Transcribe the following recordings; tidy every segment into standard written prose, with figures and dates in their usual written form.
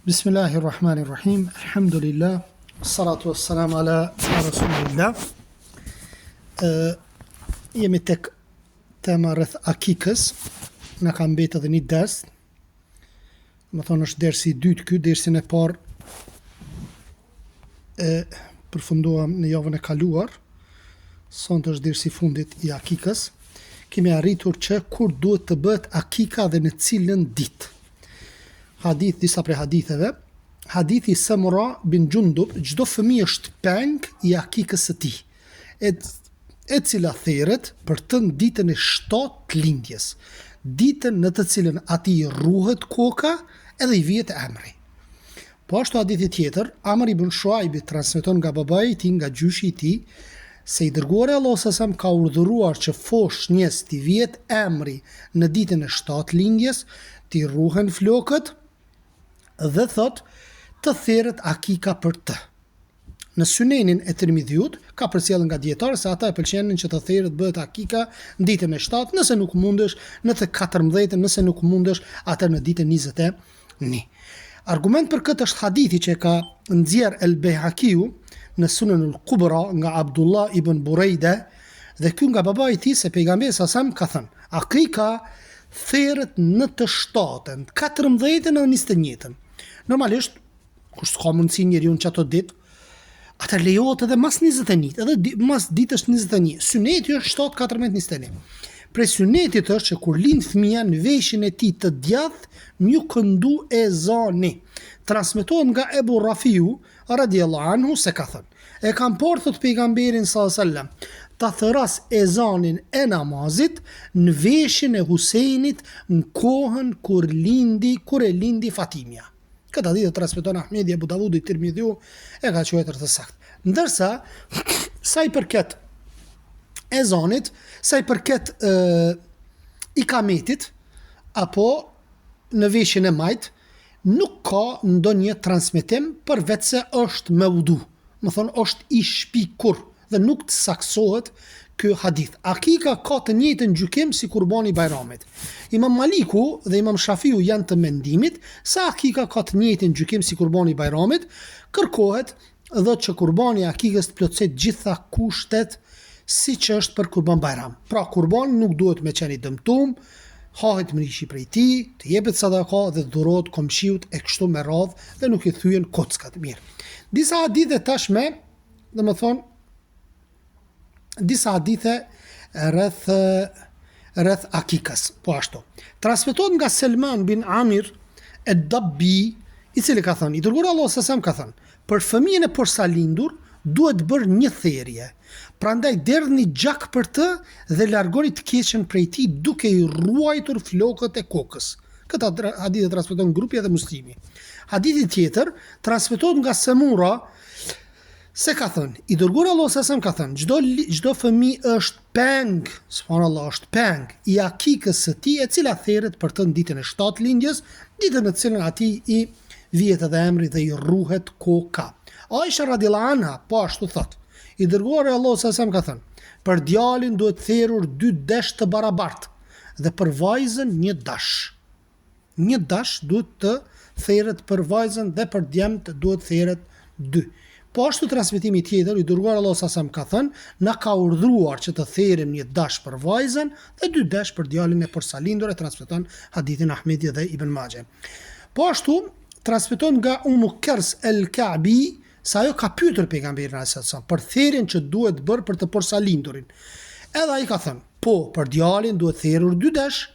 Bismillahirrahmanirrahim. Alhamdulillah. Salatu wassalamu ala rasulillah. Jemi tek tema rreth akikës. Na ka mbetë edhe një ders. Më thonë është dersi i dytë ky, dersin e parë përfunduam në javën e kaluar. Sonte është dersi i fundit i akikës. Kemi arritur që kur duhet të bëhet akika dhe në cilën ditë. Hadith, disa prej haditheve. Hadithi Samura bin Jundub, çdo fëmijë është peng i akikës së tij, e cila therret për të ditën e 7 lindjes, ditën në të cilën atij rruhet koka edhe i vihet emri. Po ashtu hadithi tjetër, Amr ibn Shuaibi transmeton nga babai i tij, nga gjyshi i tij, se i dërguari Allahu s.a.s. ka urdhëruar që foshnjës t'i vihet emri në ditën e 7 lindjes, t'i rruhen flokët dhe thot të therret akika për të. Në Sunenin e Tirmidhiut ka përcjellë nga dietarë se ata e pëlqenin që të therret bëhet akika në ditën e 7, nëse nuk mundesh në të 14, nëse nuk mundesh atë në ditën 21. Argument për këtë është hadithi që ka nxjerr El-Bejhakiu në Sunan al-Kubra nga Abdullah ibn Burejde, dhe ky nga babai i tij se pejgamberi sa ka thënë: akika therret në të 7-ën, 14-ën dhe 21-ën. Normalisht, kur s'ka mundësi njeriu në çato ditë, atë lejohet edhe mas 21, edhe mas ditës 21. Suneti është 7, 14, 21. Prej sunetit është që kur lind fëmia në veshin e tij të djathtë, një këndu ezani. Transmetohet nga Ebu Rafiu radhiyallahu anhu se ka thënë: e kam parë thot pejgamberin sallallahu alajhi wasallam ta thëras ezanin e namazit në veshin e Husejnit në kohën kur e lindi Fatimia. Këtë hadith e transmeton Ahmedi, Abu Davudi, Tirmidhiu, e ka quajtur të saktë. Ndërsa sa i përket ezanit, sa i përket ikametit apo në veshin e majt, nuk ka ndonjë transmetim përveç se është me wudu. Më thonë është i shpikur dhe nuk të saksohet ky hadith. Akika ka të njëjtën gjykim si kurbani i Bajramit. Imam Maliku dhe Imam Shafiu janë të mendimit se akika ka të njëjtën gjykim si kurbani i Bajramit. Kërkohet dhe që kurbani i akikës të plotësojë gjitha kushtet siç është për kurban Bajram. Pra kurbani nuk duhet me qenë i dëmtum, hahet mrishi prej tij, të jepet sadaka dhe dhurohet komshiut e kështu me radhë dhe nuk i thyen kockat. Mirë. Disa hadithe tashme, domethënë disa hadithe rreth akikës, po ashtu. Transmetohet nga Selman bin Amir ed-Dabbi, i cili ka thënë: i dërguari Allahu s.a.s. ka thënë, për fëmijën e porsalindur duhet bërë një therrje. Prandaj derdhni gjak për të dhe largoni të keqen prej tij duke i ruajtur flokët e kokës. Këtë hadith e transmeton grupi edhe Muslimi. Hadithi tjetër transmetohet nga Samura se ka thënë: i dërguari Allahu s.a.s. ka thënë, çdo fëmijë është peng, subhanallahu, është peng i akikës së tij, e cila therret për të ditën e 7 lindjes, ditën në cilën atij i vihet edhe emri dhe i rruhet koka. Aisha radhiyallahu anha po ashtu thot: i dërguari Allahu s.a.s. ka thënë, për djalin duhet therrur 2 desh të barabartë dhe për vajzën një dash. Një dash duhet të therret për vajzën dhe për djemt duhet therret 2. Po ashtu transmetimi tjetër, i dërguari Allahu s.a.s. ka thënë, na ka urdhëruar që të therrim një dash për vajzën dhe 2 dash për djalin e porsalindur, e transmeton hadithin Ahmedi dhe Ibn Majah. Po ashtu transmeton nga Kers el-Ka'bi se ajo ka pyetur pejgamberin s.a.s. për therrjen që duhet bërë për të porsalindurin. Edhe ai ka thënë, po, për djalin duhet therrur 2 dash,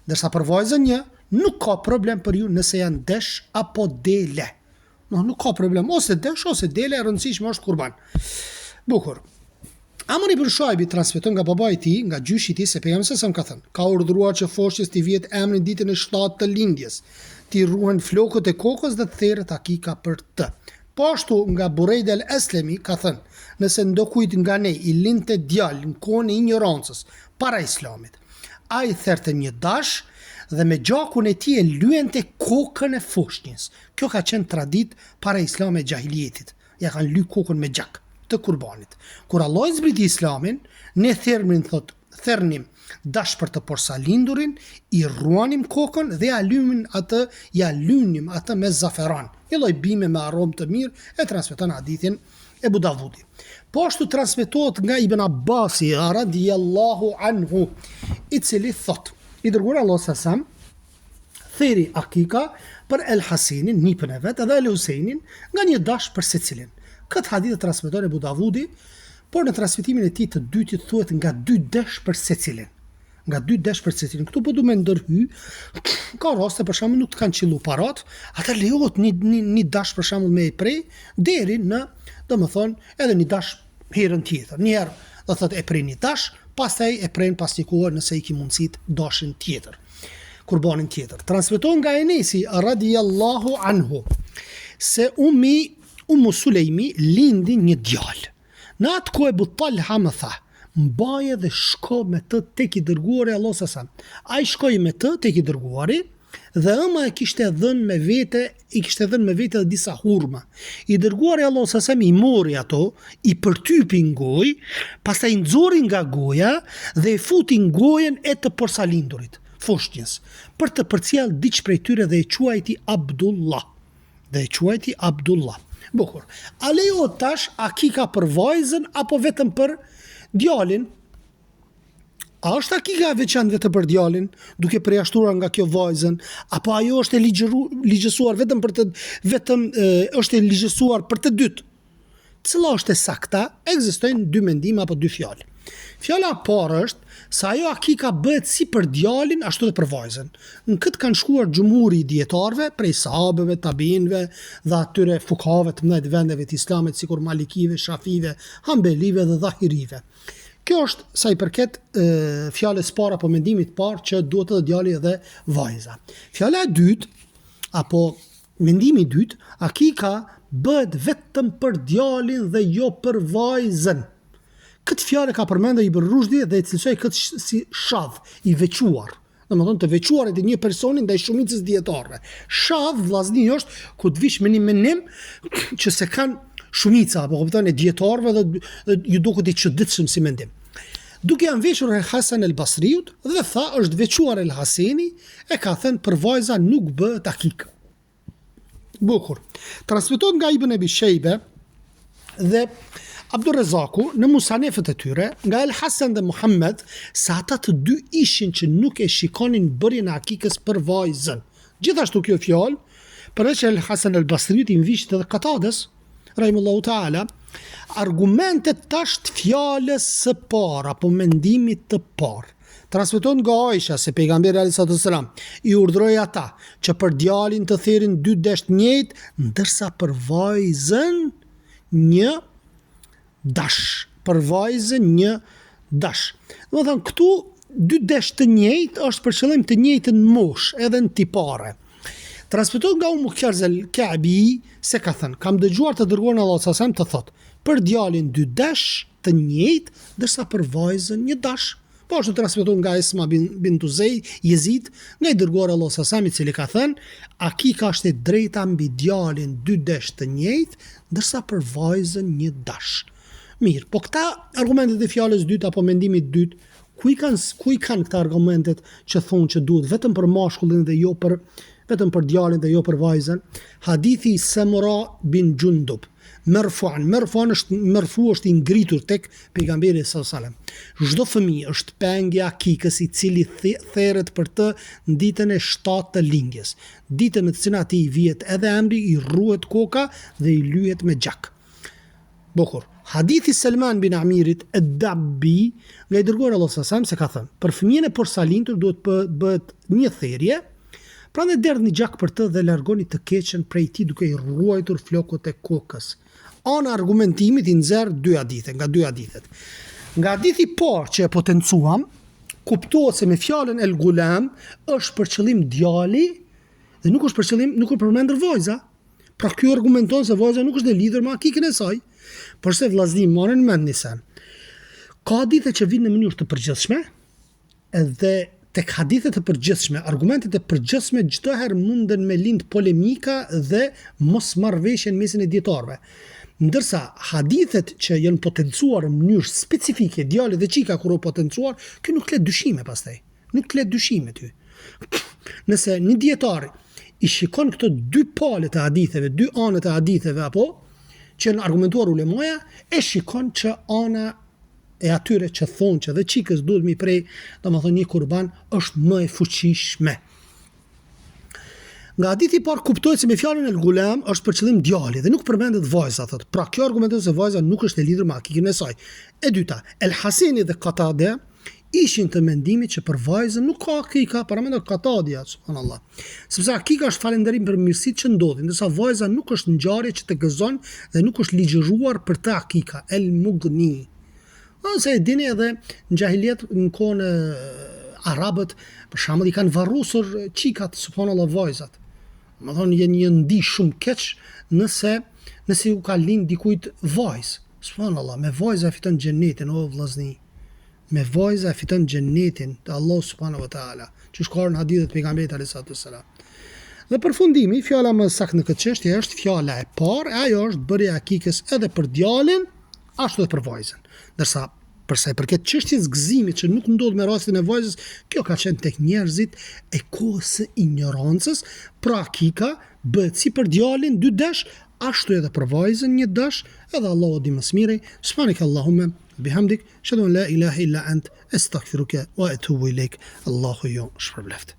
ndërsa për vajzën një, nuk ka problem për ju nëse janë desh apo dele. Nuk ka problem, ose desh ose dele, e rëndësishme është kurban. Bukur. Amr ibn Shuaibi transmeton nga babai i tij, nga gjyshi i tij, se pejgamberi s.a.s. ka thënë, ka urdhëruar që foshnjës t'i vihet emri ditën e 7 të lindjes, t'i ruhen flokët e kokës dhe të therret akika për të. Po ashtu nga Burejde el-Aslami ka thënë, nëse ndokujt nga ne i lindte djalë në kohën e ignorancës para islamit, ai therte një dash dhe me gjakun e tij e lyente kokën e foshnjës. Kjo ka qenë tradit para islamit e xahilietit. Ja kanë ly kokën me gjak të kurbanit. Kur Allah zbriti islamin, ne therrnim dash për të porsalindurin, i ruanim kokën dhe ja lynim atë me zaferan, një lloj bime me aromë të mirë, e transmeton hadithin Ebu Davudi. Po ashtu transmetohet nga Ibn Abbasi radiyallahu anhu, i cili thot, i dërguar Allah sasam theri akika për El Hasenin, nipën e vet, edhe El Husejnin, nga një dash për secilin. Këtë hadith e transmeton Ebu Davudi, por në transmetimin e tij të dytit thuhet nga 2 desh për secilin. Nga 2 desh për secilin. Këtu po du me ndërhy, ka raste për shembull nuk të kanë qellu parat, atë lejohet një dash për shembull me e prej deri në, domethënë, edhe një dash herën tjetër. Një herë do thotë e prej një dash, pastaj e prej pas një kohë nëse i ki mundësit dashin tjetër, kurbanin tjetër. Transmeton nga Enesi radiyallahu anhu se Ummu Sulejmi lindi një djalë. Në atë kohë Ebu Talha më tha, mbaje dhe shko me të tek i dërguari Allah sasam. Ai shkoi me të tek i dërguari dhe ëma i kishte dhënë me vete dhe disa hurma. I dërguari Allah sasam i mori ato, i përtypi në gojë, pastaj nxori nga goja dhe i futi në gojën e të porsalindurit, foshnjës, për të përcjell diç prej tyre dhe e quajti Abdullah. Bukur. A lejohet tash akika për vajzën apo vetëm për djalin? A është akika e veçantë vetëm për djalin, duke përjashtuar nga kjo vajzën, apo ajo është e ligjësuar është e ligjësuar për të dytë? Cila është e sakta? Ekzistojnë 2 mendime apo 2 fjalë. Fjala e parë është se ajo akika bëhet si për djalin ashtu edhe për vajzën. Në këtë kanë shkuar xhumuri i dietarëve, prej sahabëve, tabiinëve dhe atyre fukahave të mëdhenj vendeve të Islamit, sikur Malikive, Shafive, Hambelive dhe Dhahirive. Kjo është sa i përket fjalës parë apo mendimit parë që duhet edhe djali edhe vajza. Fjala e dytë apo mendimi i dytë, akika bëhet vetëm për djalin dhe jo për vajzën. Këtë fjalë ka përmendur Ibn Rushdi dhe e cilësoi këtë si shadh i veçuar. Domethënë të veçuarit e një personi ndaj shumicës dietarëve. Shadh vllazni është ku të vish me një menim që se kanë shumica apo kupton e dietarëve dhe ju duket i çuditshëm si mendim. Duke janë veshur El Hasan El Basriut dhe tha është veçuar El Haseni, e ka thënë për vajza nuk bëhet akika. Bukur. Transmetohet nga Ibn Abi Shejbe dhe Abdurrezaku në musanefet e tyre nga El Hasan dhe Muhammed se ata të dy ishin që nuk e shikonin bërjen e akikës për vajzën. Gjithashtu kjo fjalë përveç El Hasan El Basriut i nvisht edhe Katades rahimullahu taala, argumentet tash të fjalës së parë apo mendimit të parë. Transmeton nga Aisha se pejgamberi alayhis salam i urdhëroi ata që për djalin të therin 2 desh të njëjtë, ndërsa për vajzën një dash. Për vajzën një dash. Domethënë këtu 2 desh të njëjtë është për qëllim të njëjtën moshë, edhe në tipare. Transmetohet nga Ummu Kjarzel Ka'bi se ka thënë, kam dëgjuar të dërguarin Allah sallallahu alaihi wasallam të thotë, për djalin 2 dash të njëjtë, ndërsa për vajzën një dash. Po është transmetohet nga Esma bintu Jezid, nga i dërguari Allah sallallahu alaihi wasallam i cili ka thënë, akika është e drejta mbi djalin 2 desh të njëjtë, ndërsa për vajzën një dash. Mirë, po këta argumentet e fjalës dytë apo mendimit dytë, ku i kanë këta argumentet që thonë që duhet vetëm për mashkullin dhe jo për vetëm për djalin dhe jo për vajzën? Hadithi Samura bin Jundub, Merfuan është i ngritur tek pejgamberi sallallahu alajhi wasallam. Çdo fëmijë është pengja e akikës i cili therret për të në ditën e 7 të lindjes. Ditën në të cilën atij i vihet edhe emri, i rruhet koka dhe i lyhet me gjak. Bukur. Hadithi Selman bin Amirit ad-Dabbi nga i dërguari Allah sallallahu alajhi wasallam se ka thënë, për fëmijën e porsalindur duhet bëhet një therje, prandaj derdhni gjak për të dhe largoni të keqen prej tij duke i ruajtur flokët e kokës. Ana argumentimit i nxjerr 2 hadithe, nga 2 hadithet. Nga hadithi parë që e potencuam, kuptohet se me fjalën el gulam është për qëllim djali dhe nuk është për qëllim, nuk është përmendur vajza. Pra ky argumenton se vajza nuk është e lidhur me akikën e saj. Por se vllaznim marrin mend nisan. Ka hadithe që vinë në mënyrë të përgjithshme, edhe tek hadithet e përgjithshme, argumentet e përgjithshme çdo herë munden me lind polemika dhe mosmarrveshje në mesin e dietarëve. Ndërsa hadithet që janë potencuar në mënyrë specifike, djali dhe qika kur o potencuar, kjo nuk le dyshime pastaj. Nuk le dyshime ty. Nëse një dietar i shikon këto dy palët e haditheve, dy anët e haditheve apo që janë argumentuar ulemaja, e shikon që ana e atyre që thonë që dhe qikës duhet mi prej, domethënë një kurban, është më e fuqishme. Nga hadithi i parë kuptohet se me fjalën el gulam është për qëllim djali dhe nuk përmendet vajza, thotë. Pra kjo argumenton se vajza nuk është e lidhur me akikën e saj. E dyta, El Haseni dhe Qatade ishin të mendimit që për vajzën nuk ka akika, paramendon Qatadia, subhanallah. Sepse akika është falënderim për mirësitë që ndodhin, ndërsa vajza nuk është ngjarje që të gëzon dhe nuk është ligjëruar për të akika, el mugni. Ose e dini edhe në xahiliet në kohën e arabët, për shembull i kanë varrosur qikat, subhanallah, vajzat. Më thonë jenë një ndi shumë keq nëse u ka lind dikujt vajzë. Subhanallah, me vajza fiton xhenetin, o vllazni. Me vajza fiton xhenetin te Allah subhanahu wa taala. Që shkruar në hadithet pejgamberit alayhis salam. Dhe përfundimi, fjala më saktë në këtë çështje është fjala e parë, ajo është bërja e akikës edhe për djalin, ashtu edhe për vajzën. Ndërsa për sa i përket çështjes gëzimit që nuk ndodh me rastin e vajzës, kjo ka qenë tek njerëzit e kohës së ignorancës, pra akika bëhet si për djalin 2 dash, ashtu edhe për vajzën 1 dash, edhe Allahu di më së miri. Subhanakallahumma bihamdik, ashhadu an la ilaha illa ant, astaghfiruka wa atubu ilaik. Allahu ju shpërbleft.